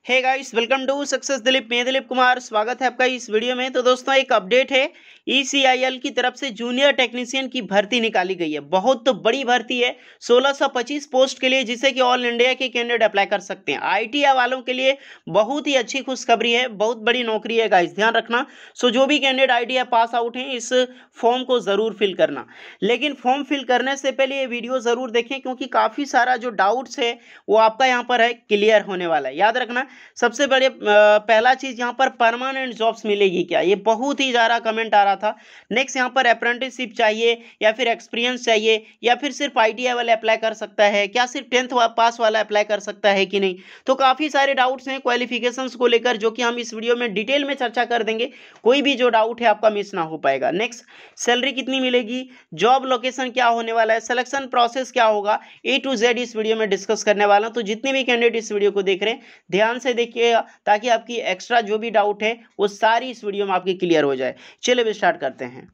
Hey guys, welcome to success Dilip. मैं दिलीप कुमार, स्वागत है आपका इस वीडियो में। तो दोस्तों, एक अपडेट है। ECIL की तरफ से जूनियर टेक्नीशियन की भर्ती निकाली गई है। बहुत बड़ी भर्ती है, 1625 पोस्ट के लिए, जिसे कि ऑल इंडिया के कैंडिडेट अप्लाई कर सकते हैं। ITI वालों के लिए बहुत ही अच्छी खुशखबरी है, बहुत बड़ी नौकरी है गाइस, ध्यान रखना। सो जो भी कैंडिडेट ITI पास आउट हैं, इस फॉर्म को जरूर फिल करना। लेकिन फॉर्म फिल करने से पहले ये वीडियो जरूर देखें, क्योंकि काफी सारा जो डाउट्स है वो आपका यहाँ पर है क्लियर होने वाला है। याद रखना, सबसे बड़े पहला चीज यहाँ पर परमानेंट जॉब्स मिलेगी क्या, ये बहुत ही ज्यादा कमेंट आ रहा था। नेक्स्ट यहाँ पर अप्रेंटिसशिप चाहिए या फिर एक्सपीरियंस चाहिए, या फिर सिर्फ ITI वाला अप्लाई कर सकता है क्या, सिर्फ 10th पास वाला अप्लाई कर सकता है कि नहीं। तो काफी सारे डाउट्स हैं क्वालिफिकेशंस को लेकर, जो कि हम इस वीडियो में डिटेल में चर्चा कर देंगे। कोई भी जो डाउट है आपका मिस ना हो पाएगा। नेक्स्ट, सैलरी कितनी मिलेगी, जॉब लोकेशन क्या होने वाला है, सिलेक्शन प्रोसेस क्या होगा, A to Z इस वीडियो में डिस्कस करने वाला हूं। तो जितने भी कैंडिडेट इस वीडियो को देख रहे हैं, ध्यान से देखिए, ताकि आपकी एक्स्ट्रा जो भी डाउट है वो सारी इस वीडियो में आपकी क्लियर हो जाए। चलिए अब स्टार्ट करते हैं।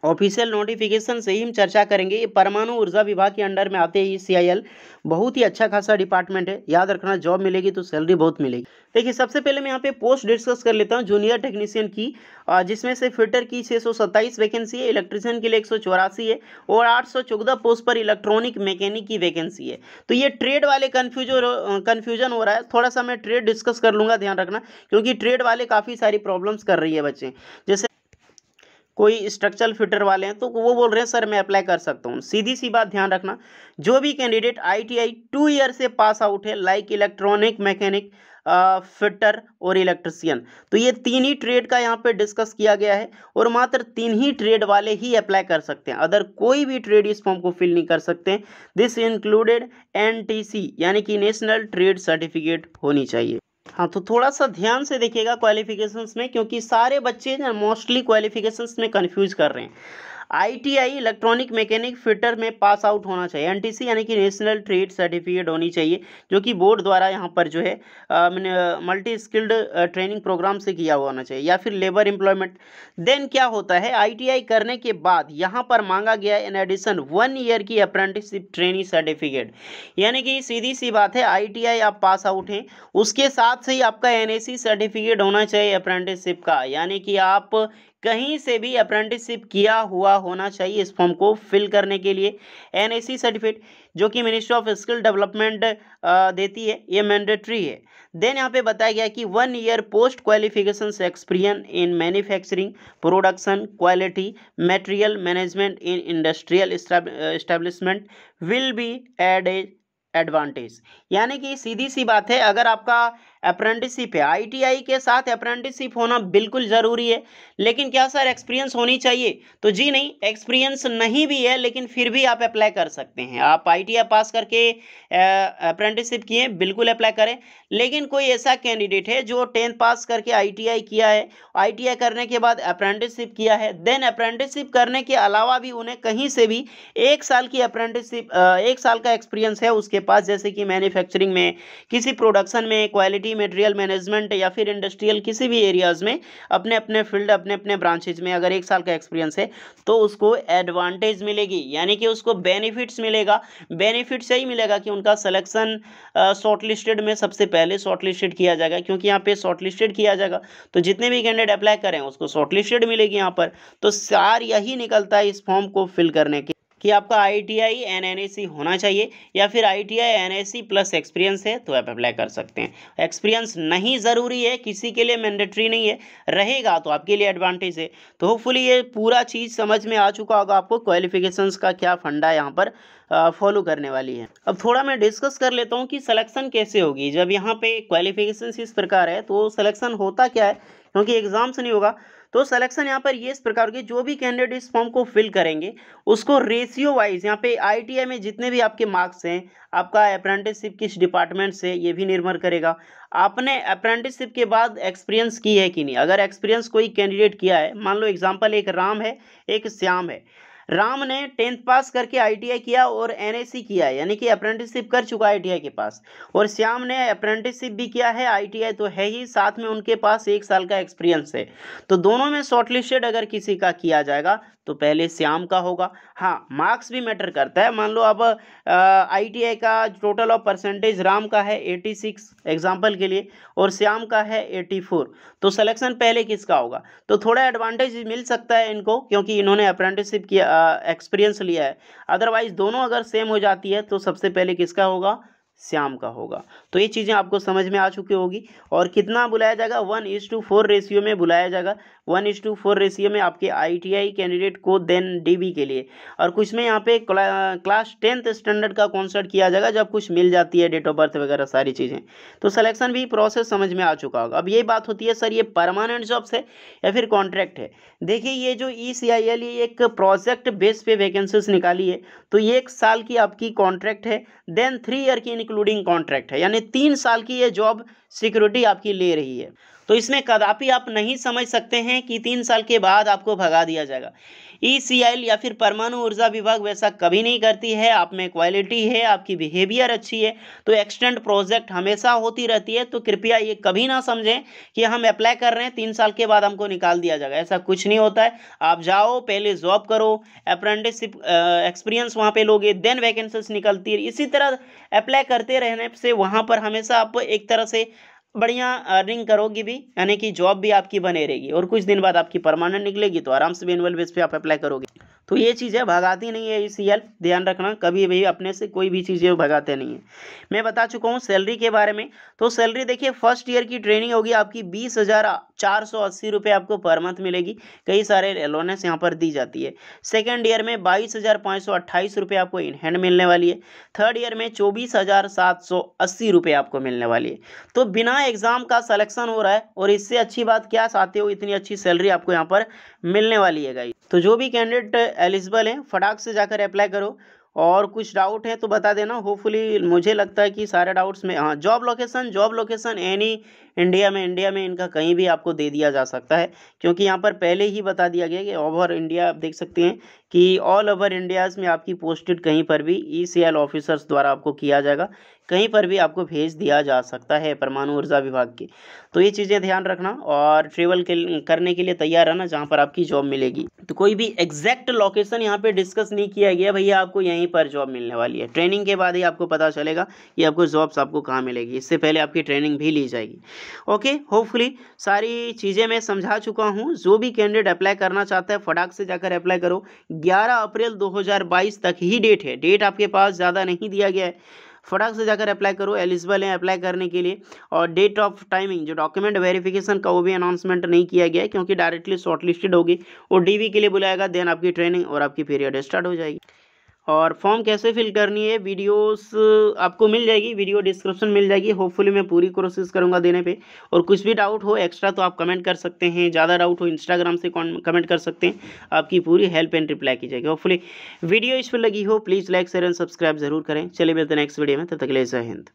ऑफिशियल नोटिफिकेशन से ही हम चर्चा करेंगे। ये परमाणु ऊर्जा विभाग के अंडर में आते हैं। ECIL बहुत ही अच्छा खासा डिपार्टमेंट है। याद रखना, जॉब मिलेगी तो सैलरी बहुत मिलेगी। देखिए, सबसे पहले मैं यहाँ पे पोस्ट डिस्कस कर लेता हूँ जूनियर टेक्नीशियन की, जिसमें से फिटर की 627 वैकेंसी है, इलेक्ट्रिशियन के लिए 184 है, और 814 पोस्ट पर इलेक्ट्रॉनिक मैकेनिक की वैकेंसी है। तो ये ट्रेड वाले कन्फ्यूजन हो रहा है थोड़ा सा। मैं ट्रेड डिस्कस कर लूंगा, ध्यान रखना, क्योंकि ट्रेड वाले काफ़ी सारी प्रॉब्लम्स कर रही है बच्चे। जैसे कोई स्ट्रक्चरल फिटर वाले हैं तो वो बोल रहे हैं सर मैं अप्लाई कर सकता हूँ। सीधी सी बात, ध्यान रखना, जो भी कैंडिडेट ITI 2 ईयर से पास आउट है, लाइक इलेक्ट्रॉनिक मैकेनिक, फिटर और इलेक्ट्रिशियन, तो ये तीन ही ट्रेड का यहाँ पे डिस्कस किया गया है, और मात्र तीन ही ट्रेड वाले ही अप्लाई कर सकते हैं। अदर कोई भी ट्रेड इस फॉर्म को फिल नहीं कर सकते। दिस इंक्लूडेड NTC, यानी कि नेशनल ट्रेड सर्टिफिकेट होनी चाहिए। हाँ, तो थोड़ा सा ध्यान से देखिएगा क्वालिफिकेशंस में, क्योंकि सारे बच्चे ना मोस्टली क्वालिफिकेशंस में कंफ्यूज कर रहे हैं। ITI इलेक्ट्रॉनिक मैकेनिक फिटर में पास आउट होना चाहिए, NTC यानी कि नेशनल ट्रेड सर्टिफिकेट होनी चाहिए, जो कि बोर्ड द्वारा यहाँ पर जो है मल्टी स्किल्ड ट्रेनिंग प्रोग्राम से किया हुआ होना चाहिए, या फिर लेबर एम्प्लॉयमेंट। देन क्या होता है, ITI करने के बाद यहाँ पर मांगा गया इन एडिशन 1 ईयर की अप्रेंटिसशिप ट्रेनिंग सर्टिफिकेट। यानी कि सीधी सी बात है, ITI आप पास आउट हैं, उसके साथ से ही आपका NAC सर्टिफिकेट होना चाहिए अप्रेंटिसशिप का, यानी कि आप कहीं से भी अप्रेंटिसशिप किया हुआ होना चाहिए इस फॉर्म को फिल करने के लिए। NAC सर्टिफिकेट जो कि मिनिस्ट्री ऑफ स्किल डेवलपमेंट देती है, ये मैंडेटरी है। देन यहाँ पे बताया गया कि 1 year post qualification experience in manufacturing, production, quality, material management in industrial establishment will be advantage. यानी कि सीधी सी बात है, अगर आपका अप्रेंटिसशिप है, ITI के साथ अप्रेंटिसशिप होना बिल्कुल ज़रूरी है। लेकिन क्या सर एक्सपीरियंस होनी चाहिए? तो जी नहीं, एक्सपीरियंस नहीं भी है, लेकिन फिर भी आप अप्लाई कर सकते हैं। आप ITI पास करके अप्रेंटिसशिप किए, बिल्कुल अप्लाई करें। लेकिन कोई ऐसा कैंडिडेट है जो 10th पास करके ITI किया है, ITI करने के बाद अप्रेंटिसशिप किया है, देन अप्रेंटिसशिप करने के अलावा भी उन्हें कहीं से भी 1 साल की अप्रेंटिसशिप 1 साल का एक्सपीरियंस है उसके पास, जैसे कि मैन्युफैक्चरिंग में, किसी प्रोडक्शन में, क्वालिटी, मटेरियल मैनेजमेंट, या फिर इंडस्ट्रियल किसी भी एरियाज में, अपने अपने फील्ड, अपने अपने ब्रांचेज में अगर 1 साल का एक्सपीरियंस है तो उसको एडवांटेज मिलेगी, यानी कि उसको बेनिफिट्स मिलेगा। बेनिफिट्स यही मिलेगा कि उनका सिलेक्शन शॉर्टलिस्टेड में सबसे पहले शॉर्टलिस्टेड किया जाएगा, क्योंकि यहाँ पे शॉर्टलिस्टेड किया जाएगा तो जितने भी कैंडिडेट अप्लाई करें उसको शॉर्टलिस्टेड मिलेगी यहाँ पर। तो सार यही निकलता है इस फॉर्म को फिल करने के, कि आपका ITI एंड NAC होना चाहिए, या फिर ITI NAC प्लस एक्सपीरियंस है तो आप अप्लाई कर सकते हैं। एक्सपीरियंस नहीं ज़रूरी है, किसी के लिए मैंडेटरी नहीं है, रहेगा तो आपके लिए एडवांटेज है। तो होपफुली ये पूरा चीज़ समझ में आ चुका होगा आपको, क्वालिफिकेशंस का क्या फंडा यहाँ पर फॉलो करने वाली है। अब थोड़ा मैं डिस्कस कर लेता हूँ कि सिलेक्शन कैसे होगी। जब यहाँ पे क्वालिफिकेशंस इस प्रकार है तो सिलेक्शन होता क्या है, क्योंकि एग्जाम से नहीं होगा। तो सिलेक्शन यहाँ पर ये इस प्रकार के, जो भी कैंडिडेट इस फॉर्म को फिल करेंगे उसको रेशियो वाइज, यहाँ पे ITI में जितने भी आपके मार्क्स हैं, आपका अप्रेंटिसशिप किस डिपार्टमेंट से ये भी निर्भर करेगा, आपने अप्रेंटिसशिप के बाद एक्सपीरियंस की है कि नहीं। अगर एक्सपीरियंस कोई कैंडिडेट किया है, मान लो एग्जाम्पल एक राम है, एक श्याम है। राम ने 10th पास करके ITI किया और NAC किया है, यानी कि अप्रेंटिसशिप कर चुका है ITI के पास, और श्याम ने अप्रेंटिसशिप भी किया है, ITI तो है ही, साथ में उनके पास 1 साल का एक्सपीरियंस है। तो दोनों में शॉर्टलिस्टेड अगर किसी का किया जाएगा तो पहले श्याम का होगा। हाँ, मार्क्स भी मैटर करता है। मान लो अब ITI का टोटल ऑफ परसेंटेज राम का है 86 एग्जाम्पल के लिए, और श्याम का है 84, तो सिलेक्शन पहले किसका होगा? तो थोड़ा एडवांटेज मिल सकता है इनको, क्योंकि इन्होंने अप्रेंटिसशिप किया, एक्सपीरियंस लिया है। अदरवाइज दोनों अगर सेम हो जाती है तो सबसे पहले किसका होगा? श्याम का होगा। तो ये चीज़ें आपको समझ में आ चुकी होगी। और कितना बुलाया जाएगा? 1:4 रेशियो में बुलाया जाएगा। 1:4 रेशियो में आपके ITI कैंडिडेट को, देन DB के लिए। और कुछ में यहाँ पे क्लास 10th स्टैंडर्ड का कॉन्सेप्ट किया जाएगा, जब कुछ मिल जाती है, डेट ऑफ बर्थ वगैरह सारी चीज़ें। तो सिलेक्शन भी प्रोसेस समझ में आ चुका होगा। अब ये बात होती है सर ये परमानेंट जॉब्स है या फिर कॉन्ट्रैक्ट है? देखिए ये जो ECIL ये एक प्रोजेक्ट बेस पे वैकेंसीज निकाली है, तो ये 1 साल की आपकी कॉन्ट्रैक्ट है, देन 3 ईयर की इंक्लूडिंग कॉन्ट्रैक्ट है, यानी 3 साल की ये जॉब सिक्योरिटी आपकी ले रही है। तो इसमें कदापि आप नहीं समझ सकते हैं कि 3 साल के बाद आपको भगा दिया जाएगा। ECIL या फिर परमाणु ऊर्जा विभाग वैसा कभी नहीं करती है। आप में क्वालिटी है, आपकी बिहेवियर अच्छी है, तो एक्सटेंड प्रोजेक्ट हमेशा होती रहती है। तो कृपया ये कभी ना समझें कि हम अप्लाई कर रहे हैं 3 साल के बाद हमको निकाल दिया जाएगा, ऐसा कुछ नहीं होता है। आप जाओ, पहले जॉब करो, अप्रेंटिसशिप एक्सपीरियंस वहाँ पे लोगे, देन वैकेंसीज निकलती है। इसी तरह अप्लाई करते रहने से वहाँ पर हमेशा आप एक तरह से बढ़िया अर्निंग करोगी भी, यानी कि जॉब भी आपकी बने रहेगी, और कुछ दिन बाद आपकी परमानेंट निकलेगी तो आराम से एनुअल बेस पे आप अप्लाई करोगे। तो ये चीज़ें भगाती नहीं है ECIL, ध्यान रखना, कभी भी अपने से कोई भी चीज़ें भगाते नहीं है। मैं बता चुका हूँ सैलरी के बारे में। तो सैलरी देखिए, फर्स्ट ईयर की ट्रेनिंग होगी आपकी 20,480 रुपये आपको पर मंथ मिलेगी। कई सारे अलोनेंस यहाँ पर दी जाती है। सेकेंड ईयर में 22,528 रुपये आपको इन हैंड मिलने वाली है। थर्ड ईयर में 24,780 रुपये आपको मिलने वाली है। तो बिना एग्जाम का सिलेक्शन हो रहा है, और इससे अच्छी बात क्या चाहते हो, इतनी अच्छी सैलरी आपको यहाँ पर मिलने वाली है गाइस। तो जो भी कैंडिडेट एलिजिबल हैं फटाक से जाकर अप्लाई करो। और कुछ डाउट है तो बता देना, होपफुली मुझे लगता है कि सारे डाउट्स में, हाँ, जॉब लोकेशन एनी इंडिया में इनका कहीं भी आपको दे दिया जा सकता है, क्योंकि यहाँ पर पहले ही बता दिया गया कि ओवर इंडिया, आप देख सकते हैं कि ऑल ओवर इंडियाज़ में आपकी पोस्टेड कहीं पर भी ECIL ऑफिसर्स द्वारा आपको किया जाएगा, कहीं पर भी आपको भेज दिया जा सकता है परमाणु ऊर्जा विभाग की। तो ये चीज़ें ध्यान रखना, और ट्रेवल करने के लिए तैयार रहना जहाँ पर आपकी जॉब मिलेगी। तो कोई भी एग्जैक्ट लोकेशन यहाँ पे डिस्कस नहीं किया गया भैया आपको यहीं पर जॉब मिलने वाली है। ट्रेनिंग के बाद ही आपको पता चलेगा कि आपको जॉब्स आपको कहाँ मिलेगी, इससे पहले आपकी ट्रेनिंग भी ली जाएगी। ओके, होपफुली सारी चीज़ें मैं समझा चुका हूँ। जो भी कैंडिडेट अप्लाई करना चाहता है फटाक से जाकर अप्लाई करो। 11 अप्रैल 2022 तक ही डेट है, डेट आपके पास ज़्यादा नहीं दिया गया है। फटाक से जाकर अप्लाई करो, एलिजिबल हैं अप्लाई करने के लिए। और डेट ऑफ टाइमिंग, जो डॉक्यूमेंट वेरिफिकेशन का, वो भी अनाउंसमेंट नहीं किया गया है, क्योंकि डायरेक्टली शॉर्टलिस्टेड होगी, और DB के लिए बुलाएगा, देन आपकी ट्रेनिंग और आपकी पीरियड स्टार्ट हो जाएगी। और फॉर्म कैसे फिल करनी है, वीडियोस आपको मिल जाएगी, वीडियो डिस्क्रिप्शन मिल जाएगी। होपफुली मैं पूरी कोशिश करूंगा देने पे। और कुछ भी डाउट हो एक्स्ट्रा तो आप कमेंट कर सकते हैं, ज़्यादा डाउट हो इंस्टाग्राम से कमेंट कर सकते हैं, आपकी पूरी हेल्प एंड रिप्लाई की जाएगी। होपफुली वीडियो इस पर लगी हो, please like share and subscribe जरूर करें। चलिए मिलते हैं नेक्स्ट वीडियो में, तब तक के लिए जय हिंद।